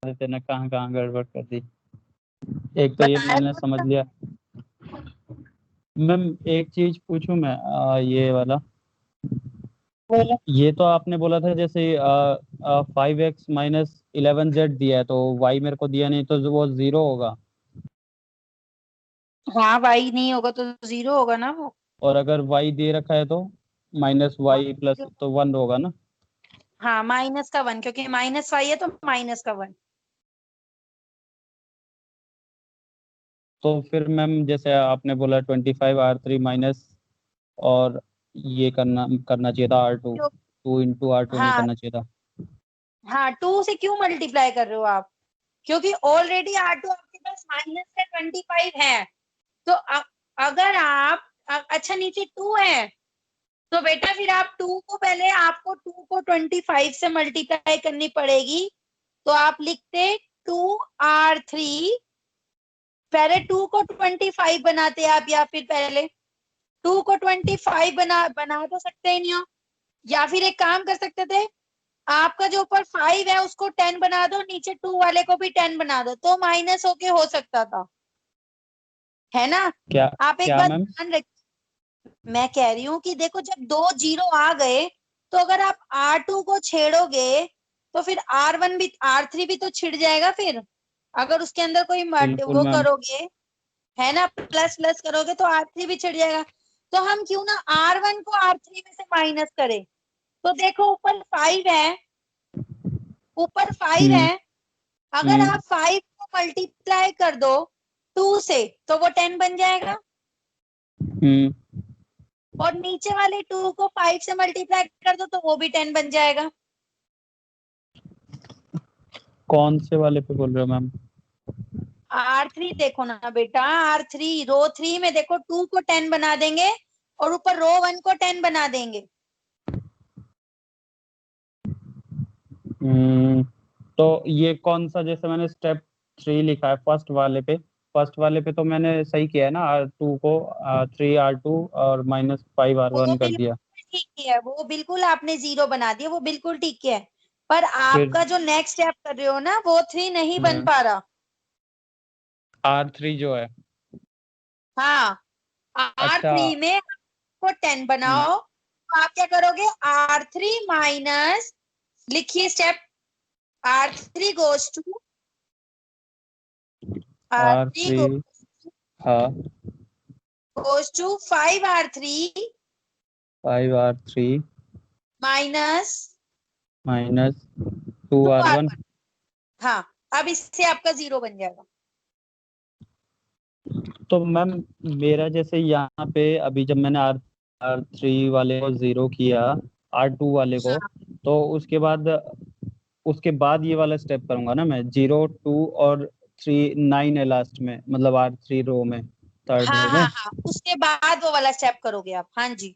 देते ना, कहाँ कहाँ गड़बड़ कर दी। एक तो ये बताया मैंने समझ लिया। मैम एक चीज पूछूं मैं, ये वाला, बोलो। ये तो आपने बोला था जैसे 5x-11z दिया है, तो y मेरे को दिया नहीं, तो वो 0 होगा। हाँ, वाई नहीं होगा तो जीरो होगा ना वो। और अगर y दे रखा है तो -y+, तो 1 होगा ना। हाँ, माइनस का वन, क्योंकि -5 है तो माइनस का वन। तो फिर मैम जैसे आपने बोला 25r3 माइनस, और ये करना करना चाहिए था R2, क्यों? 2 × R2 नहीं हाँ करना चाहिए था। हाँ, 2 से क्यों मल्टीप्लाई कर रहे हो आप? क्योंकि ऑलरेडी R2 आपके पास -25 है। तो अगर आप अच्छा, नीचे 2 है, तो बेटा फिर आप 2 को पहले, आपको 2 को 25 से मल्टीप्लाई करनी पड़ेगी। तो आप लिखते 2R3, पहले 2 को 25 बनाते आप, या फिर पहले 2 को 25 बना तो सकते ही नहीं हो। या फिर एक काम कर सकते थे, आपका जो ऊपर 5 है उसको 10 बना दो, नीचे 2 वाले को भी 10 बना दो, तो माइनस होके हो सकता था, है ना। क्या आप एक क्या बात मैम? ध्यान रख, मैं कह रही हूँ कि देखो, जब 2 जीरो आ गए, तो अगर आप R2 को छेड़ोगे तो फिर R1 भी, R3 भी तो छिड़ जाएगा फिर। अगर उसके अंदर कोई बिल्कुल वो मैम। करोगे, है ना, प्लस प्लस करोगे तो R3 भी छिड़ जाएगा। तो हम क्यों ना R1 को R3 में से माइनस करें। तो देखो, ऊपर 5 है, ऊपर 5 हम्म। है। अगर हम्म। आप 5 को मल्टीप्लाई कर दो 2 से, तो वो 10 बन जाएगा। हम्म। और नीचे वाले 2 को 5 से मल्टीप्लाई कर दो तो वो भी 10 बन जाएगा। कौन से वाले पे बोल रहे हो मैम? R3 देखो ना बेटा, R3 रो 3 में देखो, 2 को 10 बना देंगे और ऊपर रो 1 को 10 बना देंगे। हम्म। तो ये कौन सा, जैसे मैंने स्टेप 3 लिखा है फर्स्ट वाले पे तो मैंने सही किया है ना, R2 को 3R2 और वो -5R1 कर दिया। बिल्कुल ठीक किया है, वो बिल्कुल आपने जीरो बना दिया, वो बिल्कुल ठीक किया है। पर फिर आपका जो नेक्स्ट स्टेप कर रहे हो ना, वो 3 नहीं बन पा रहा। R3 जो है। हाँ, अच्छा। R3 में आपको 10 हम्म। बनाओ, तो आप क्या करोगे, R3 माइनस, लिखिए step, R3 goes to, R3 R3। हाँ। goes to 5R3 5R3 minus two R -2R1। One हाँ, अब इससे आपका जीरो बन जाएगा। तो मैम मेरा जैसे यहाँ पे अभी जब मैंने R3 वाले को 0 किया, R2 वाले को, हाँ तो उसके बाद ये वाला स्टेप करूंगा ना मैं, 0 2 और 3 9 है लास्ट में, मतलब R3 रो में, थर्ड हाँ रो में। हाँ हाँ, उसके बाद वो वाला स्टेप करोगे आप, हाँ जी।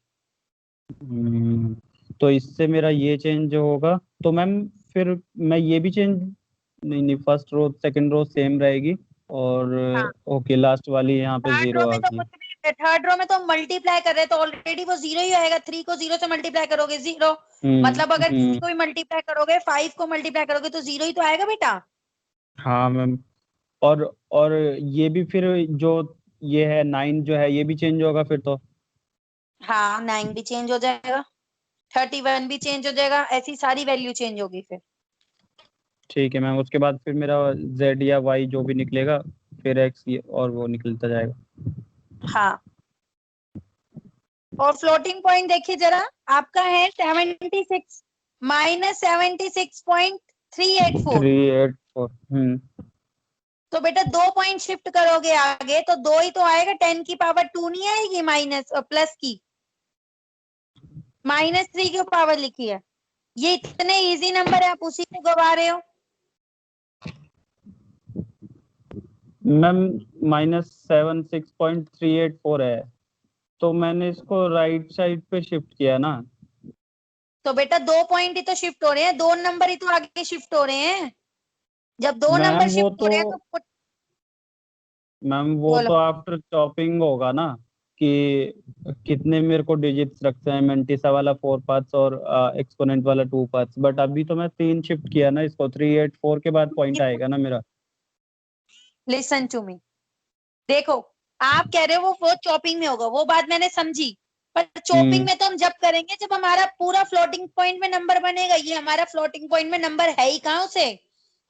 हम्म, तो इससे मेरा ये चेंज होगा। तो मैम फिर मैं ये भी चेंज, नहीं नहीं, first row second row same रहेगी, और हाँ, ओके लास्ट वाली यहाँ पे थर्ड 0 रो आ में तो गई। कुछ भी, थर्ड रो में तो मल्टीप्लाई कर रहे हैं तो ऑलरेडी वो जीरो ही आएगा। 3 को 0 से मल्टीप्लाई करोगे जीरो, मतलब अगर किसी हम्म। को भी मल्टीप्लाई करोगे, 5 को मल्टीप्लाई करोगे तो जीरो ही तो आएगा बेटा। हाँ मैम। और ये भी फिर जो ये है 9 जो है, ये भी चेंज होगा फिर तो। हाँ, 9 भी चेंज हो जाएगा, 31 भी चेंज हो जाएगा, ऐसी सारी वैल्यू चेंज होगी फिर। ठीक है मैम, उसके बाद फिर मेरा Z या Y जो भी निकलेगा, फिर X और वो निकलता जाएगा। हाँ, और फ्लोटिंग पॉइंट देखिए जरा, आपका है 76 -76.384। 384। तो बेटा 2 पॉइंट शिफ्ट करोगे आगे तो 2 ही तो आएगा, 10 की पावर 2 नहीं आएगी, माइनस और प्लस की, -3 की पावर लिखी है। ये इतने इजी नंबर है, आप उसी से गवा रहे हो। मैम -76.384 है, तो मैंने इसको राइट साइड पे शिफ्ट किया ना। तो बेटा 2 पॉइंट ही तो शिफ्ट हो रहे हैं, 2 नंबर ही तो आगे शिफ्ट हो रहे हैं। जब 2 नंबर मैम वो शिफ्ट हो तो रहे हैं तो मैम वो बोलो। तो आफ्टर चॉपिंग होगा ना। कि कितने मेरे को डिजिट्स रखते हैं, मेंटिसा वाला 4 पाथ्स और एक्सपोनेंट वाला 2 पाथ्स, बट अभी तो मैं 3 शिफ्ट किया ना इसको, 3 8 4 के बाद पॉइंट आएगा ना मेरा। लिसन टू मी, देखो आप कह रहे हो वो चॉपिंग में होगा, वो बात मैंने समझी, पर चॉपिंग में तो हम जब करेंगे जब हमारा पूरा फ्लोटिंग पॉइंट में नंबर बनेगा। ये हमारा फ्लोटिंग पॉइंट में नंबर है ही कहाँ,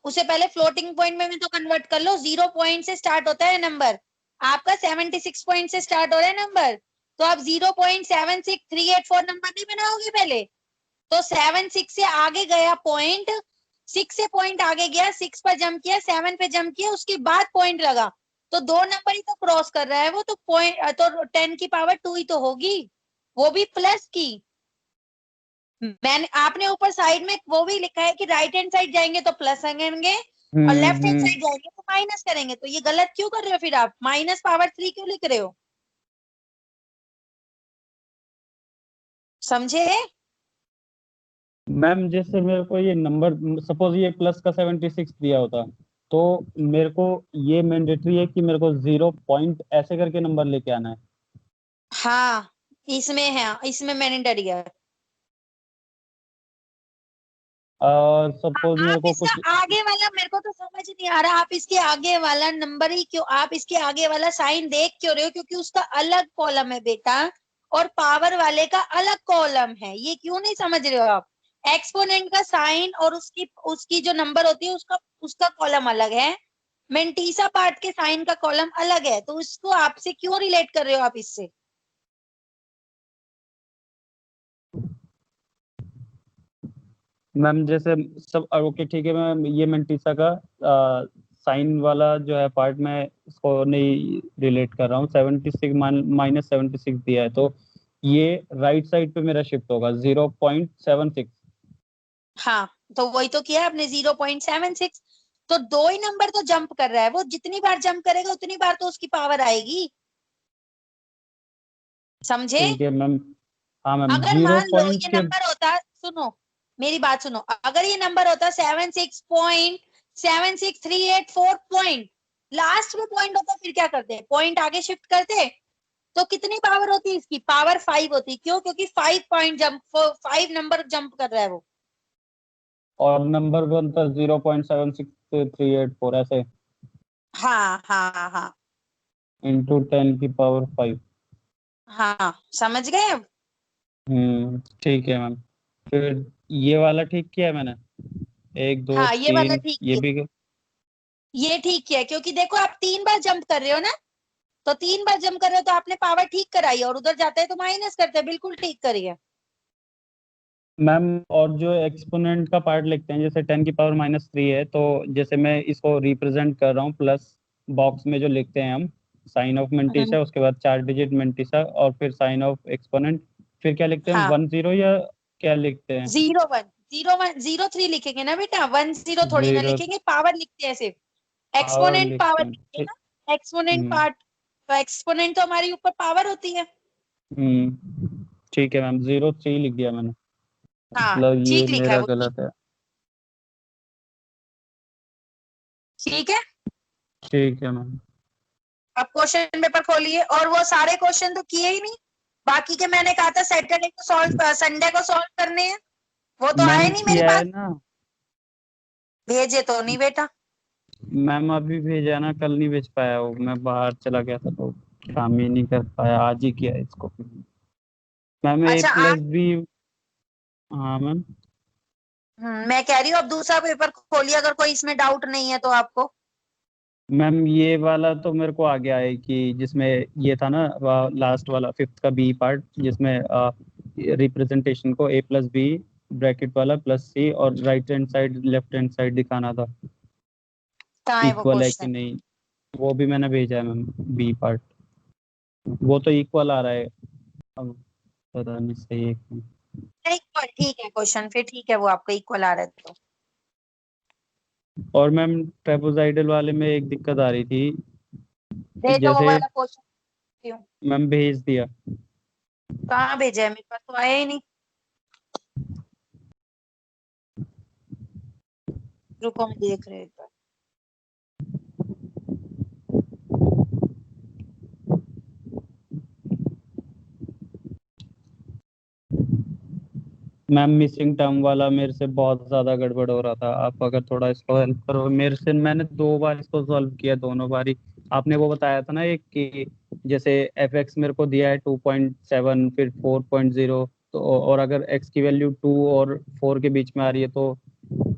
उसे पहले फ्लोटिंग पॉइंट में भी तो कन्वर्ट कर लो। 0 पॉइंट से स्टार्ट होता है नंबर, आपका 76 पॉइंट से स्टार्ट हो रहा है नंबर, तो आप 0.76384 नंबर नहीं बनाओगे पहले, तो 76 से आगे गया पॉइंट, 6 से पॉइंट आगे गया, 6 पर जंप किया, 7 पे जंप किया, उसके बाद पॉइंट लगा, तो 2 नंबर ही तो क्रॉस कर रहा है वो, तो पॉइंट तो 10 की पावर 2 ही तो होगी, वो भी प्लस की। मैंने आपने ऊपर साइड में वो भी लिखा है कि राइट हैंड साइड जाएंगे तो प्लस करेंगे और लेफ्ट हैंड साइड जाएंगे तो माइनस करेंगे, तो ये गलत क्यों कर रहे हो फिर आप, माइनस पावर 3 क्यों लिख रहे हो, समझे? मैम जैसे मेरे को ये नंबर, सपोज ये प्लस का 76 दिया होता, तो मेरे को ये मैंडेटरी है कि मेरे को 0 पॉइंट ऐसे करके नंबर लेके आना है। हाँ इसमें है, इसमें मैंडेटरी है। और सपोज मेरे आप को इसका कुछ, आगे वाला मेरे को तो समझ नहीं आ रहा, आप इसके आगे वाला नंबर ही क्यों, आप इसके आगे वाला साइन देख क्यों रहे हो, क्योंकि उसका अलग कॉलम है बेटा और पावर वाले का अलग कॉलम है, ये क्यों नहीं समझ रहे हो आप? एक्सपोनेंट का साइन और उसकी उसकी जो नंबर होती है उसका उसका कॉलम अलग है, मेंटीसा पार्ट के साइन का कॉलम अलग है, तो उसको आपसे क्यों रिलेट कर रहे हो आप इससे? मैम जैसे सब ओके ठीक है मैम, ये मेंटिसा का साइन वाला जो है पार्ट में इसको नहीं रिलेट कर रहा हूँ, 76 माइनस 76 दिया है, तो ये राइट साइड पे मेरा शिफ्ट होगा 0.76। हाँ तो वही तो किया आपने 0.76, तो 2 ही नंबर तो जंप कर रहा है, वो जितनी बार जंप करेगा उतनी बार तो उसकी पावर आएगी, समझे? ठीक है मैम। हाँ मैम, अगर जीरो मान लो पॉइंट ये के, नंबर होता, सुनो मेरी बात सुनो, अगर ये नंबर होता 76.76384 पॉइंट, लास्ट में पॉइंट होता फिर क्या करते, पॉइंट आगे शिफ्ट करते, तो कितनी पावर होती इसकी, पावर 5 होती, क्यों, क्योंकि 5 पॉइंट जंप, 5 नंबर जंप कर रहा है वो। और नंबर बनता 0.76384 ऐसे, हाँ हाँ हाँ इंटू 10 की पावर 5। हाँ, समझ गए अब? ठीक है मैम। फिर ये वाला ठीक किया है मैंने, 1 2 हाँ ये वाला 3 ठीक ये किया, भी। ये ठीक किया, क्योंकि देखो आप 3 बार जंप कर रहे हो ना, तो 3 बार जंप कर रहे हो तो आपने पावर ठीक कराई, और उधर जाते हैं तो माइनस करते हैं, बिल्कुल ठीक करिए। मैम और जो एक्सपोनेंट का पार्ट लिखते हैं, जैसे 10 की पावर -3 है, तो जैसे मैं इसको रिप्रेजेंट कर रहा हूँ प्लस बॉक्स में जो लिखते हैं हम, साइन ऑफ मेंटिसा, उसके बाद 4 डिजिट मेंटिसा और फिर साइन ऑफ एक्सपोनेंट, फिर क्या लिखते हैं हम, हाँ 1 0 या क्या लिखते हैं? 0 1 0 1 0 3 लिखेंगे ना बेटा, 1 0 थोड़ी ना 0 लिखेंगे, पावर लिखते हैं सिर्फ, पावर एक्सपोनेंट लिखते पावर हैं, लिखते हैं ठीक। ना, एक्सपोनेंट हम्म पार्ट, तो एक्सपोनेंट तो हमारी ऊपर पावर होती है। ठीक है मैम, 0 3 लिख दिया मैंने, हाँ मतलब ये ठीक लिखा है मेरा वो, गलत है। ठीक है। ठीक है मैम। अब क्वेश्चन पेपर खोलिए, और वो सारे क्वेश्चन तो किए ही नहीं, बाकी के मैंने कहा था सैटरडे को सॉल्व, संडे को सॉल्व करने हैं, वो तो आए मैम नहीं मेरे किया है पास, ना भेजे तो नहीं बेटा। मैम, अभी भेजा ना, कल नहीं भेज पाया हूँ, मैं बाहर चला गया था तो काम ही नहीं कर पाया, आज ही किया इसको। मैम ए अच्छा प्लस आप, बी। हाँ मैम। मैं कह रही हूँ अब दूसरा पेपर खोलिए अगर कोई इसमें डाउट नहीं है तो आपको। मैम ये वाला तो मेरे को आ गया है कि जिसमें ये था ना, लास्ट वाला 5th का बी पार्ट, जिसमें रिप्रेजेंटेशन को A+B ब्रैकेट वाला +C और right hand side left hand side दिखाना था, कहाँ है वो इक्वल है कि क्वेश्चन? नहीं। वो भी मैंने भेजा है मैम, बी पार्ट, वो तो इक्वल आ रहा है, अब पता नहीं सही है कि नहीं। इक्वल ठीक है क्वेश्चन, फिर ठीक है, वो आपका इक्वल आ रहा है तो। और मैम ट्रेपोजाइडल वाले में एक दिक्कत आ रही थी, भेजो वो जैसे वाला क्वेश्चन, क्यों, मैम भेज दिया। कहाँ भेजा है, मेरे पास तो आया ही नहीं, रुको मैं देख रही हूँ। मैम मिसिंग टर्म वाला मेरे से बहुत ज्यादा गड़बड़ हो रहा था, आप अगर थोड़ा इसको हेल्प करो मेरे से। मैंने 2 बार इसको सॉल्व किया, दोनों बार ही आपने वो बताया था ना एक कि जैसे एफ एक्स मेरे को दिया है 2.7 फिर 4.0, तो और अगर एक्स की वैल्यू 2 और 4 के बीच में आ रही है तो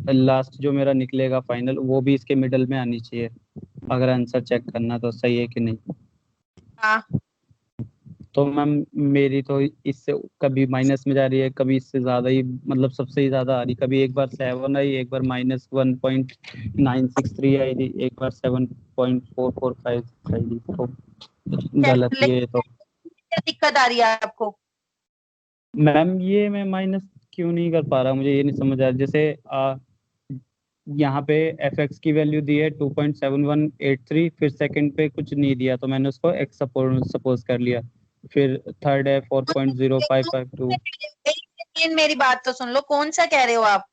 लास्ट जो मेरा निकलेगा फाइनल वो भी इसके मिडल में आनी चाहिए, अगर आंसर चेक करना तो सही है कि नहीं। हाँ तो मैम मेरी तो इससे कभी माइनस में जा रही है, कभी इससे ज्यादा ही, मतलब सबसे ही ज्यादा आ रही, कभी एक बार 7 आई, एक बार -1.963 आई थी, एक बार 7.445 आई थी, तो गलत ये तो। कैलकुलेशन क्या दिक्कत आ रही है आपको? मैम ये मैं माइनस क्यों नहीं कर पा रहा, मुझे ये नहीं समझ आ रहा। जैसे यहाँ पे एफ एक्स की वैल्यू दी है 2.7183, फिर सेकंड पे कुछ नहीं दिया तो मैंने उसको एक्स सपोज कर लिया, फिर थर्ड है 4.0552। एक सेकेंड मेरी बात तो सुन लो, कौन सा कह रहे हो आप?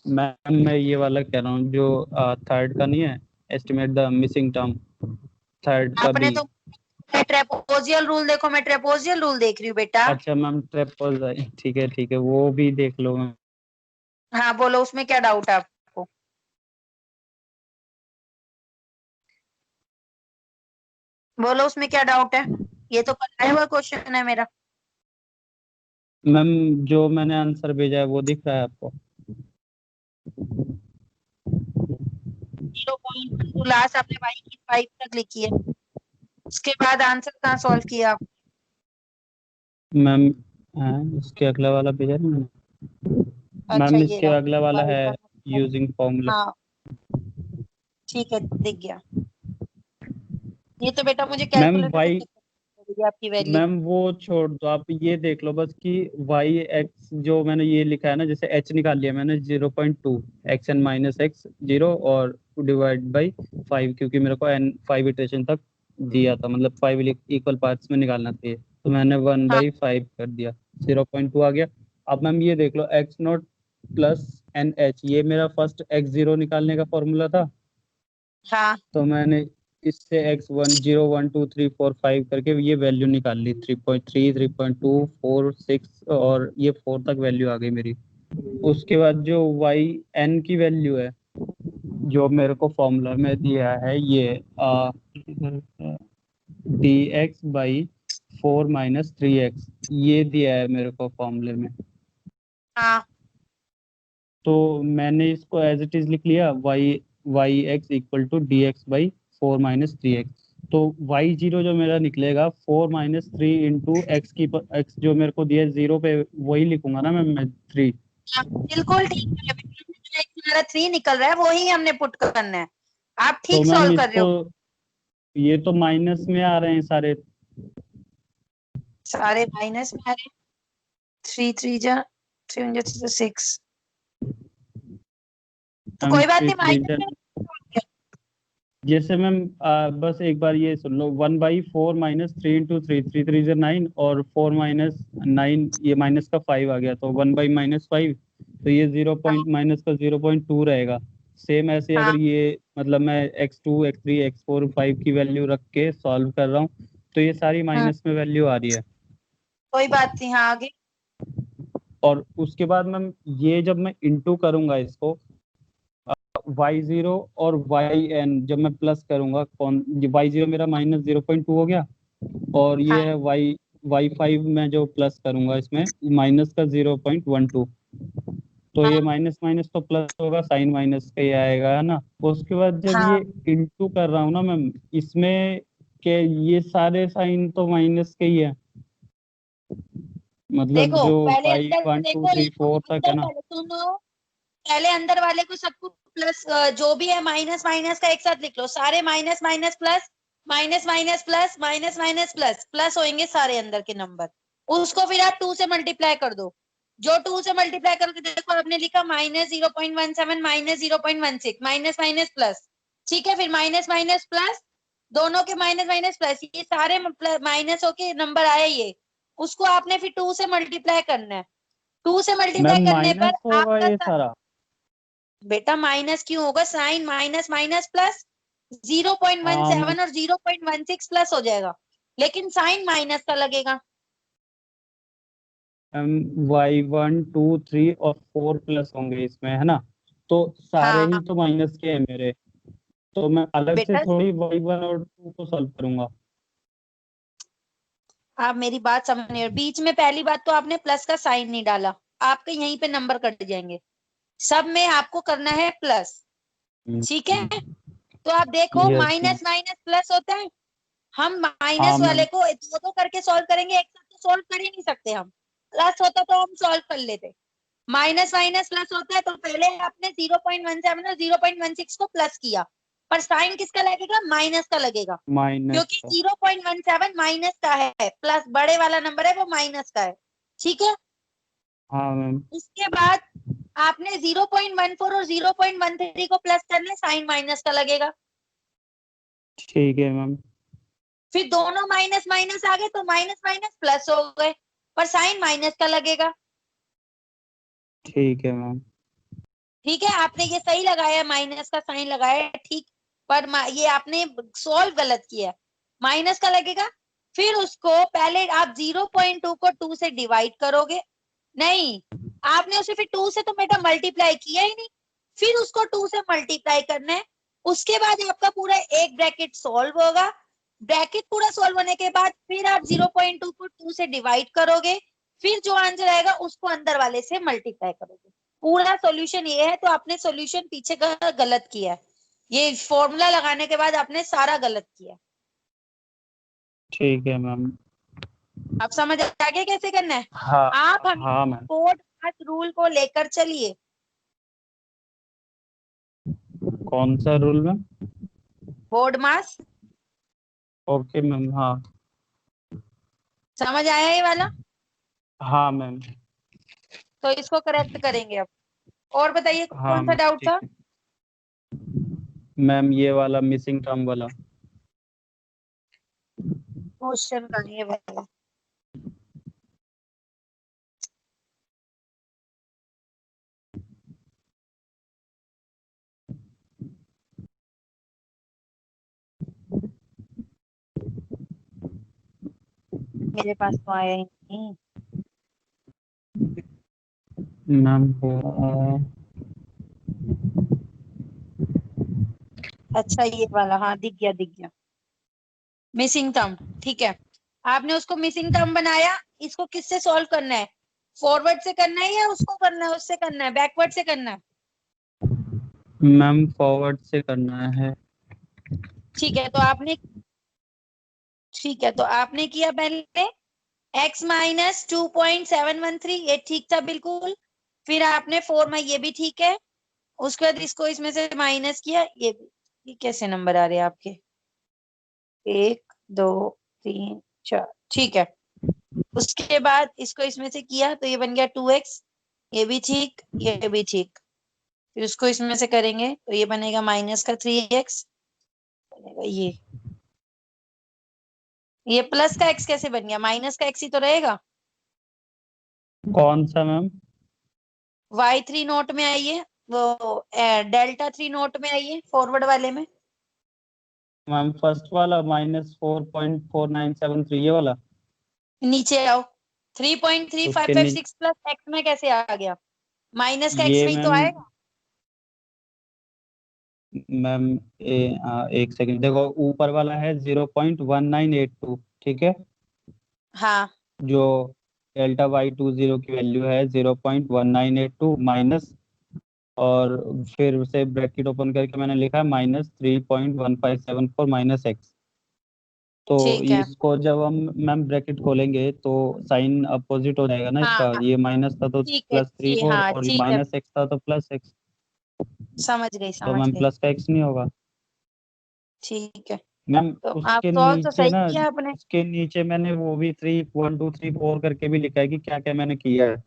मैम मैं ये वाला कह रहा हूँ जो थर्ड का नहीं है, estimate the missing term, third का आपने बी। तो, मैं ट्रेपोजियल रूल देखो, मैं ट्रेपोजियल रूल देख रही हूँ बेटा। अच्छा मैम ट्रेपल, ठीक है वो भी देख लो मैम। हाँ बोलो, उसमें क्या डाउट है आपको? बोलो उसमें क्या डाउट है? ये तो बनाया हुआ क्वेश्चन है मेरा। मैम जो मैंने आंसर भेजा है वो दिख रहा है आपको? 0.12 लास्ट आपने वाई की 5 तक लिखी है, उसके बाद आंसर कहाँ सॉल्व किया आप? मैम इसके अगला वाला भेजा है मैंने। अच्छा मैम ये इसके रहा, अगला वाला वाई है का। Using formula. हाँ ठीक है, दिख गया। ये तो बेटा मुझे मैम कैलकुलेटर से वाई, check करनी पड़ेगी आपकी वैल्यू। मैम वो छोड़ दो, आप ये देख लो बस कि वाई एक्स जो मैंने ये लिखा है ना, जैसे एच निकाल लिया मैंने 0.2, एक्स एन माइनस एक्स 0 और डिवाइड बाई 5, क्योंकि मेरे को एन 5 इटरेशन तक दिया था, मतलब 5 इक्वल पार्ट्स में निकालना चाहिए, तो मैंने वन हाँ बाई फाइव कर दिया, 0.2 आ गया। अब मैम ये देख लो X naught plus N H, ये मेरा फर्स्ट एक्स जीरो निकालने का फॉर्मूला था, हाँ तो मैंने इससे x1 0 1 2 3 4 5 करके ये वैल्यू निकाल ली, 3.3 3.2 4 6 और ये 4 तक वैल्यू आ गई मेरी। उसके बाद जो वाई एन की वैल्यू है जो मेरे को फॉर्मूला में दिया है, ये डी एक्स बाई 4 - 3x, ये दिया है मेरे को फॉर्मूले में। हाँ तो मैंने इसको एज इट इज लिख लिया, Y X equal to D X by 4 - 3x। तो वाई जीरो जो मेरा निकलेगा 4 - 3 इंटू एक्स की एक्स जो मेरे को दिया 0 पे, वही लिखूंगा ना मैं 3। हाँ, बिल्कुल ठीक है बेटा, जो एक हमारा 3 निकल रहा है वही हमने पुट करना है। आप तो ठीक मैम सॉल्व कर रहे इसको, हो। ये तो माइनस में आ रहे हैं सारे। सारे माइनस में आ रहे हैं। 3 3 जा 3 जा 6, तो मैम कोई बात थ्री नहीं, थ्री माइनस में। जैसे मैम बस एक बार ये सुन लो, 1/4 - 3 × 3 3 3 9 और 4 - 9, ये माइनस का 5 आ गया, तो 1/-5, तो ये 0 हाँ पॉइंट माइनस का 0.2 रहेगा। सेम ऐसे हाँ अगर ये मतलब मैं x2 x3 x4 5 की वैल्यू रख के सॉल्व कर रहा हूँ तो ये सारी माइनस में वैल्यू आ रही है। कोई बात नहीं, हाँ आगे। और उसके बाद मैम ये जब मैं इंटू करूंगा इसको y0 और yn, जब मैं प्लस करूंगा कौन, y0 मेरा -0.2 हो गया, और हाँ ये है y5 में जो प्लस करूंगा इसमें माइनस का 0.12, तो ये हाँ माइनस माइनस तो प्लस होगा, साइन माइनस का ही आएगा, है ना। उसके बाद जब हाँ ये इंटू कर रहा हूँ ना मैम इसमें, के ये सारे साइन तो माइनस के ही है, मतलब देखो, जो पहले y अंदर 1 2 देखो, 3 4 तक है अंदर ना। वाले सुनो, पहले अंदर वाले को सबको प्लस, जो भी है माइनस माइनस का एक साथ लिख लो, सारे minus minus plus, minus minus plus, minus minus plus, plus होंगे सारे अंदर के नंबर। उसको फिर आप 2 से मल्टीप्लाई कर दो। जो 2 से मल्टीप्लाई करके देखो, आपने लिखा -0.17 -0.16, माइनस माइनस प्लस, ठीक है, फिर माइनस माइनस प्लस, दोनों के माइनस माइनस प्लस, ये सारे माइनस होके नंबर आए ये, उसको आपने फिर 2 से मल्टीप्लाई करना है। 2 से मल्टीप्लाई मैम करने पर माइनस होगा आपका ये सारा? बेटा माइनस क्यों होगा, साइन माइनस माइनस प्लस, हाँ 0.17 और 0.16 प्लस हो जाएगा, लेकिन साइन माइनस का लगेगा। y1 2 3 और 4 प्लस होंगे इसमें, है ना? तो सारे ही हाँ तो माइनस के हैं मेरे, तो मैं अलग से बेटा, थोड़ी y1 और 2 को सॉल्व करूंगा। आप मेरी बात समझ नहीं रहे। बीच में पहली बात तो आपने प्लस का साइन नहीं डाला, आपके यहीं पे नंबर कट जाएंगे। सब में आपको करना है प्लस, ठीक है? तो आप देखो yes ma'am. Minus minus plus होता है। हम हाँ माइनस वाले मैम। को दो दो करके सॉल्व करेंगे, एक साथ तो सॉल्व कर ही नहीं सकते हम। प्लस होता तो हम सॉल्व कर लेते। माइनस माइनस प्लस होता है, तो पहले आपने 0.17 और 0.16 को प्लस किया, पर साइन किसका लगेगा? माइनस का लगेगा, माइनस क्योंकि का। 0.17 माइनस का है, प्लस बड़े वाला नंबर है वो माइनस का है, ठीक है? हाँ मैम। उसके बाद आपने 0.14 और 0.13 को प्लस करना है, साइन माइनस का लगेगा। ठीक है मैम। फिर दोनों माइनस माइनस आ गए तो माइनस माइनस प्लस हो गए, पर साइन माइनस का लगेगा। ठीक है मैम। ठीक है, आपने ये सही लगाया, माइनस का साइन लगाया है, ठीक। पर ये आपने सॉल्व गलत किया है, माइनस का लगेगा। फिर उसको पहले आप 0.2 को 2 से डिवाइड करोगे, नहीं, आपने उसे फिर 2 से तो बेटा मल्टीप्लाई किया ही नहीं, फिर उसको 2 से मल्टीप्लाई करना है। उसके बाद आपका पूरा एक ब्रैकेट सॉल्व होगा। ब्रैकेट पूरा सॉल्व होने के बाद फिर आप 0.2 को 2 से डिवाइड करोगे, फिर जो आंसर आएगा उसको अंदर वाले से मल्टीप्लाई करोगे। पूरा सॉल्यूशन ये है। तो आपने सॉल्यूशन पीछे का गलत किया है, ये फॉर्मूला लगाने के बाद आपने सारा गलत किया। ठीक है मैम। अब समझ आ गया कैसे करना है? हाँ। आप हम हाँ मैम। कोड रूल को लेकर चलिए। कौन सा रूल मैम? बोर्ड मास, ओके मैम। हाँ। समझ आया ये वाला? हाँ मैम। तो इसको करेक्ट करेंगे अब। और बताइए हाँ कौन सा मैम डाउट ठीक था? है। मैम ये वाला मिसिंग टर्म वाला। क्वेश्चन का ये वाला। मेरे पास तो आया ही नहीं। मैम अच्छा ये वाला, हाँ दिख गया दिख गया। मिसिंग टर्म, ठीक है। आपने उसको मिसिंग टर्म बनाया, इसको किससे सॉल्व करना है? फॉरवर्ड से करना है या उसको करना है, उससे करना है, बैकवर्ड से करना है? मैम फॉरवर्ड से करना है। ठीक है, तो आपने, ठीक है तो आपने किया पहले x माइनस 2.713, ये ठीक था बिल्कुल। फिर आपने 4 में, ये भी ठीक है। उसके बाद इसको इसमें से माइनस किया, ये भी। ये कैसे नंबर आ रहे हैं आपके? 1 2 3 4, ठीक है। उसके बाद इसको इसमें से किया तो ये बन गया 2x, ये भी ठीक, ये भी ठीक। फिर उसको इसमें से करेंगे तो ये बनेगा माइनस का 3x, बनेगा ये प्लस का x कैसे बन गया? माइनस का x ही तो रहेगा। कौन सा मैम? y3 नोट में आइए, वो डेल्टा 3 नोट में आइए, फॉरवर्ड वाले में। मैम फर्स्ट वाला -4.4973 ये वाला। नीचे आओ, 3.3556 उसके प्लस x में कैसे आ गया? माइनस का x ये में ही तो मैम। आएगा। मैम एक सेकंड देखो, ऊपर वाला है 0.1982, ठीक है। हाँ जो डेल्टा y20 की वैल्यू है 0.1982 माइनस, और फिर उसे ब्रैकेट ओपन करके मैंने लिखा है -3.1574 माइनस एक्स। तो ठीक है। इसको जब हम मैम ब्रैकेट खोलेंगे तो साइन अपोजिट हो जाएगा ना हाँ इसका, ये माइनस था तो ठीक है, +34 हाँ और ठीक है, माइनस एक्स था तो +x। समझ गई तो समझ मैम गई। प्लस का x नहीं होगा ठीक है, मैम। तो आप उसके सॉल्व तो नीचे सही ना, किया आपने। उसके नीचे मैंने वो भी 3 1 2 3 4 करके भी लिखा है कि क्या क्या मैंने किया है।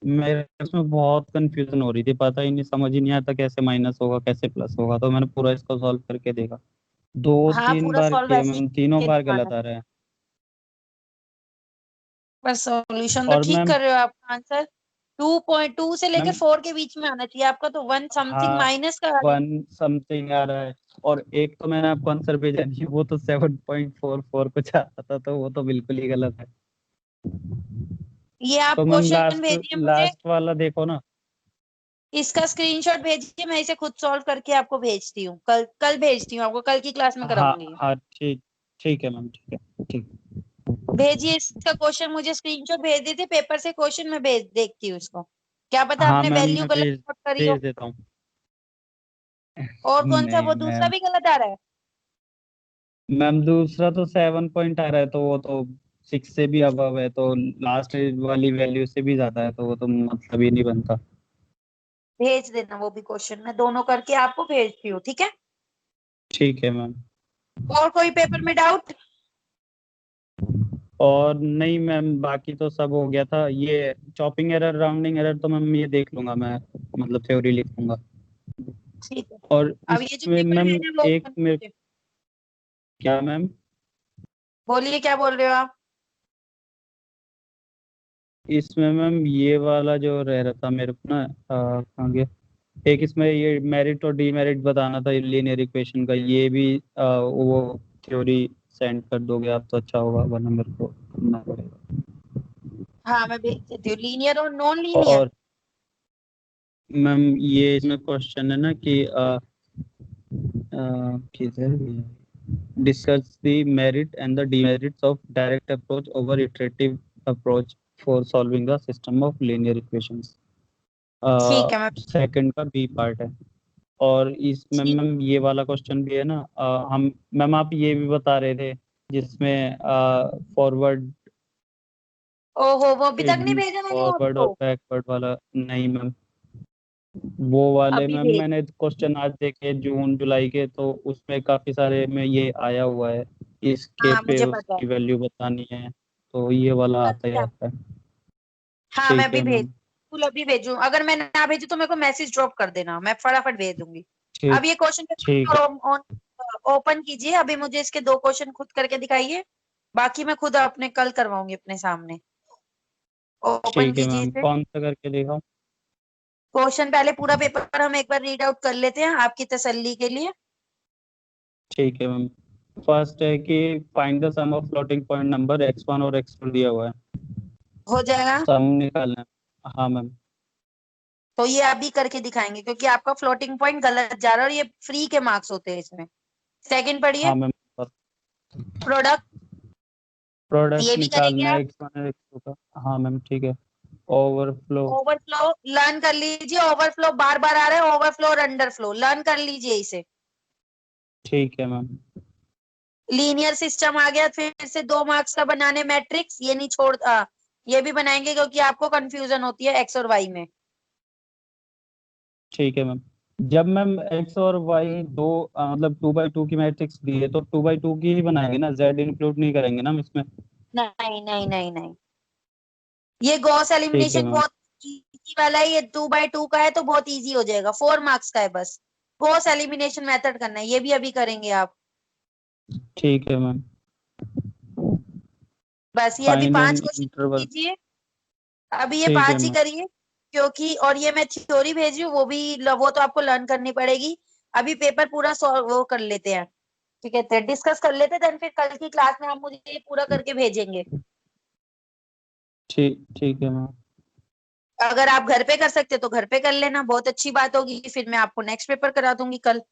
मेरे इसमें बहुत कंफ्यूजन हो रही थी, पता ही नहीं, समझ ही नहीं आता कैसे माइनस होगा कैसे प्लस होगा, तो मैंने पूरा इसको सॉल्व करके देखा। दो हाँ तीन पूरा बार सॉल्व किया ऐसे ही मैम, तीनों करके बार दिखाना गलत है। आ रहा है। पर सॉल्यूशन तो और ठीक मैम कर रहे हो, आपका आंसर 2.2 से लेकर मैम 4 के बीच में आना चाहिए, आपका तो 1 समथिंग हाँ माइनस का आ गया। 1 समथिंग आ रहा है। और एक तो मैंने आपको आंसर भेजा नहीं, वो तो 7.44 कुछ आता था, तो वो तो बिल्कुल ही गलत है। ये आप तो मैम क्वेश्चन लास्ट भेजिए मुझे, लास्ट वाला देखो ना। इसका स्क्रीनशॉट भेजिए, मैं इसे खुद सॉल्व करके आपको भेजती हूँ, कल कल भेजती हूँ आपको, कल की क्लास में हाँ कराऊंगी। हाँ ठीक, ठीक है मैम, ठीक है, ठीक। भेजिए इसका क्वेश्चन, मुझे स्क्रीनशॉट भेज दीजिए पेपर से क्वेश्चन, मैं भेज देखती हूँ इसको, क्या पता हाँ आपने मैम वैल्यू मैं गलत भेज नोट करी हो। भेज देता हूँ। और कौन सा, नहीं वो दूसरा मैम, भी गलत आ रहा है? मैम दूसरा तो 7 पॉइंट आ रहा है, तो वो तो 6 से भी अबव है, तो लास्ट वाली वैल्यू से भी ज्यादा है, तो वो तो मतलब ही नहीं बनता। भेज देना वो भी क्वेश्चन, मैं दोनों करके आपको भेजती हूँ, ठीक है। ठीक है मैम। और कोई पेपर में डाउट? और नहीं मैम, बाकी तो सब हो गया था। ये चॉपिंग एरर, राउंडिंग एरर तो मैम ये देख लूंगा मैं, मतलब थ्योरी लिख लूंगा। ठीक है। और अब ये जो इसमें पेपर मैम भेजा वो एक मेरे, क्या मैम? बोलिए, क्या बोल रहे हो आप? इसमें मैम ये वाला जो रह रहा था मेरे को ना, कहाँ गया? एक इसमें ये मेरिट और डीमेरिट बताना था लीनियर इक्वेशन का, ये भी वो थ्योरी सेंड कर दोगे आप तो अच्छा होगा, वरना मेरे को करना पड़ेगा। हाँ मैं भेज देती हूँ, लीनियर और नॉन लीनियर। और मैम ये इसमें क्वेश्चन है ना कि किधर discuss the merit and the demerits of direct approach over iterative approach for solving the system of linear equations. ठीक है, मैं सेकंड का बी पार्ट है। और इसमें ठीक। मैम ये वाला क्वेश्चन भी है ना, हम मैम आप ये भी बता रहे थे जिसमें फॉरवर्ड, ओहो, वो अभी तक नहीं भेजा मैंने फॉरवर्ड और आपको? बैकवर्ड वाला नहीं मैम। वो वाले अभी मैम भेज। मैंने क्वेश्चन आज देखे जून जुलाई के, तो उसमें काफी सारे में ये आया हुआ है, इसके हाँ पे मुझे पता है। उसकी वैल्यू बतानी है, तो ये वाला आता ही अच्छा। आता है। हाँ मैं ठीक अभी है भेज, मैम। बिल्कुल अभी भेजू, अगर मैं ना भेजू तो मेरे को मैसेज ड्रॉप कर देना, मैं फटाफट भेज दूंगी। अब ठीक, ये क्वेश्चन ठीक है। पेपर ओपन कीजिए, अभी मुझे इसके दो क्वेश्चन खुद करके दिखाइए, बाकी मैं खुद अपने कल करवाऊंगी अपने सामने। ओपन ठीक है कीजिए मैम, इसे। कौन सा करके दिखाऊं? क्वेश्चन पहले पूरा पेपर हम एक बार रीड आउट कर लेते हैं आपकी तसल्ली के लिए। ठीक है मैम। फर्स्ट है कि find the sum of floating point number x1 और x2 दिया हुआ है, हो जाएगा। सम निकालना है। हाँ मैम। तो ये अभी करके दिखाएंगे, क्योंकि आपका फ्लोटिंग पॉइंट गलत जा रहा है और ये फ्री के मार्क्स होते हैं इसमें। सेकंड पढ़िए। हाँ मैम। प्रोडक्ट, प्रोडक्ट ये भी करेंगे निकालना है आप। x1 और x2 का। हाँ मैम ठीक है। ओवरफ्लो। ओवरफ्लो लर्न कर लीजिए, ओवरफ्लो बार बार आ रहा है, ओवरफ्लो और अंडरफ्लो लर्न कर लीजिए इसे। ठीक है मैम। लीनियर सिस्टम आ गया, फिर से 2 मार्क्स का बनाने मैट्रिक्स, ये नहीं छोड़ ये भी बनाएंगे क्योंकि आपको कंफ्यूजन होती है एक्स और वाई में। ठीक है मैम। जब मैम x और y दो मतलब 2x2 की मैट्रिक्स दी है, तो 2x2 की ही बनाएंगे ना, z इंक्लूड नहीं करेंगे ना हम इसमें? नहीं नहीं नहीं नहीं, ये गॉस ठीक है एलिमिनेशन मैम। बहुत इजी वाला है, ये 2x2 का है तो बहुत इजी हो जाएगा, 4 मार्क्स का है बस। गॉस एलिमिनेशन मेथड करना है, ये भी अभी करेंगे आप। ठीक है मैम। बस ये अभी फाइंड एन 5 क्वेश्चन इंटरवल। कीजिए, अभी ये ठीक है 5 ही मैम। करिए, क्योंकि और ये मैं थ्योरी भेज रही हूँ, वो भी वो तो आपको लर्न करनी पड़ेगी। अभी पेपर पूरा सॉल्व वो कर लेते हैं, ठीक है, डिस्कस कर लेते हैं, देन फिर कल की क्लास में आप मुझे ये पूरा करके भेजेंगे। ठीक, ठीक है मैम। अगर आप घर पे कर सकते तो घर पे कर लेना, बहुत अच्छी बात होगी, फिर मैं आपको नेक्स्ट पेपर करा दूंगी कल।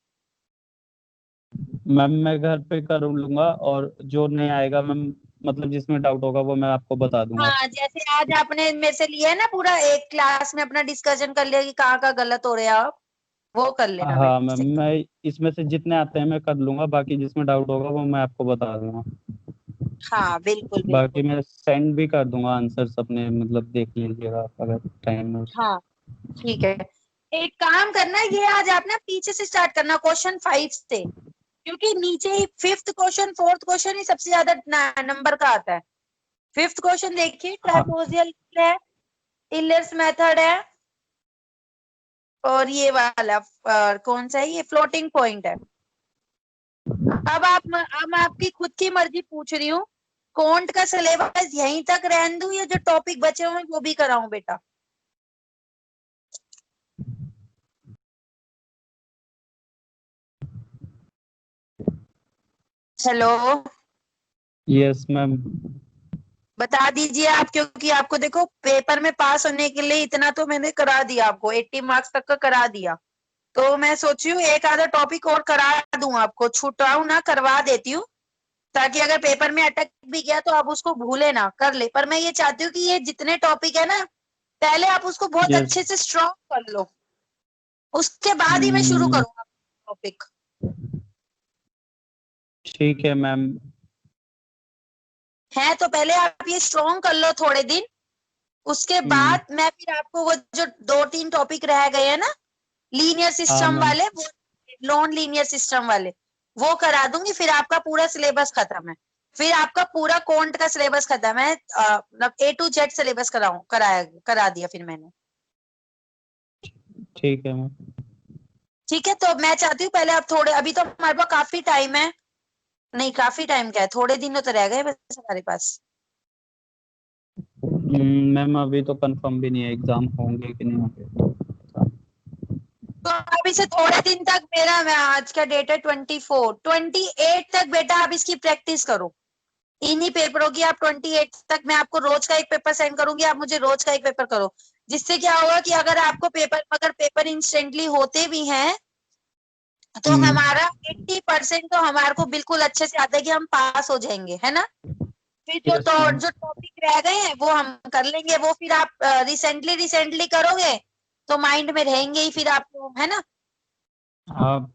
मैम मैं घर पे कर लूंगा, और जो नहीं आएगा मैम, मतलब जिसमें डाउट होगा वो मैं आपको बता दूंगा। हाँ जैसे आज आपने मेरे से लिया है ना, पूरा एक क्लास में अपना डिस्कशन कर लिया कि कहाँ कहाँ गलत हो रहे हैं आप, वो कर लेना मेरे हाँ मैम, से। मैं इसमें से जितने आते हैं मैं कर लूंगा, बाकी जिसमें डाउट होगा वो मैं आपको बता दूंगा। हाँ बिल्कुल बाकी बिल्कुल। मैं सेंड भी कर दूंगा आंसर्स अपने, मतलब देख लीजिएगा आप अगर टाइम हो। हाँ ठीक है। एक काम करना, ये आज आप ना पीछे से स्टार्ट करना, क्वेश्चन 5 से, क्योंकि नीचे ही फिफ्थ क्वेश्चन फोर्थ क्वेश्चन ही सबसे ज्यादा नंबर का आता है। फिफ्थ क्वेश्चन देखिए, हाँ ट्राइपोजियल है, इलर्स मेथड है, और ये वाला कौन सा है, ये फ्लोटिंग पॉइंट है। अब मैं आपकी खुद की मर्जी पूछ रही हूँ, कॉन्ट का सिलेबस यहीं तक रहने दूं या जो टॉपिक बचे हुए हैं वो भी कराऊं बेटा? हेलो। Yes ma'am. बता दीजिए आप, क्योंकि आपको देखो पेपर में पास होने के लिए इतना तो मैंने करा दिया आपको, 80 मार्क्स तक का करा दिया। तो मैं सोच रही हूँ एक आधा टॉपिक और करा दूं आपको, छुटाऊं ना, करवा देती हूँ, ताकि अगर पेपर में अटक भी गया तो आप उसको भूले ना, कर ले। पर मैं ये चाहती हूँ कि ये जितने टॉपिक है ना, पहले आप उसको बहुत यस। अच्छे से स्ट्रॉन्ग कर लो, उसके बाद ही मैं शुरू करूंगा टॉपिक। ठीक है मैम। है तो पहले आप ये स्ट्रॉन्ग कर लो थोड़े दिन, उसके बाद मैं फिर आपको वो जो 2-3 टॉपिक रह गए हैं ना, लीनियर हाँ सिस्टम मैम। वाले, वो नॉन लीनियर सिस्टम वाले, वो करा दूंगी। फिर आपका पूरा सिलेबस खत्म है, फिर आपका पूरा क्वांट का सिलेबस खत्म है, मतलब A to Z सिलेबस करा दिया फिर मैंने। ठीक है मैम। ठीक है, तो मैं चाहती हूँ पहले आप थोड़े, अभी तो हमारे पास काफी टाइम है, नहीं काफी टाइम क्या है, थोड़े दिन तो रह गए बस हमारे पास। मैम अभी तो कंफर्म भी नहीं है एग्जाम होंगे कि नहीं होंगे। तो अभी से थोड़े दिन तक मेरा, मैं आज का डेट है 24, 28 तक बेटा आप इसकी प्रैक्टिस करो, इन्हीं पेपरों की। आप 28 तक मैं आपको रोज का एक पेपर सेंड करूंगी, आप मुझे रोज का एक पेपर करो। जिससे क्या होगा कि अगर आपको पेपर इंस्टेंटली होते भी हैं, तो हमारा 80% तो हमारे को बिल्कुल अच्छे से आता है कि हम पास हो जाएंगे, है ना। फिर यस मैम। जो टॉपिक रह गए हैं वो हम कर लेंगे, वो फिर आप रिसेंटली करोगे तो माइंड में रहेंगे ही फिर आपको, है ना। आप।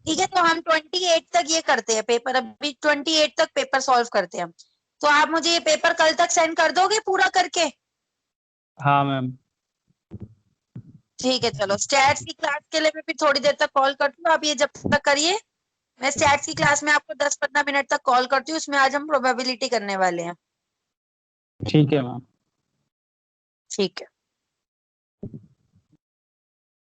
ठीक है, तो हम 28 तक ये करते हैं पेपर, अभी 28 तक पेपर सॉल्व करते हैं हम। तो आप मुझे ये पेपर कल तक सेंड कर दोगे पूरा करके। हाँ मैम। ठीक है, चलो स्टैट्स की क्लास के लिए मैं फिर थोड़ी देर तक कॉल करती हूँ, आप ये जब तक करिए। मैं स्टैट्स की क्लास में आपको 10-15 मिनट तक कॉल करती हूँ, उसमें आज हम प्रोबेबिलिटी करने वाले हैं। ठीक है मैम। ठीक है।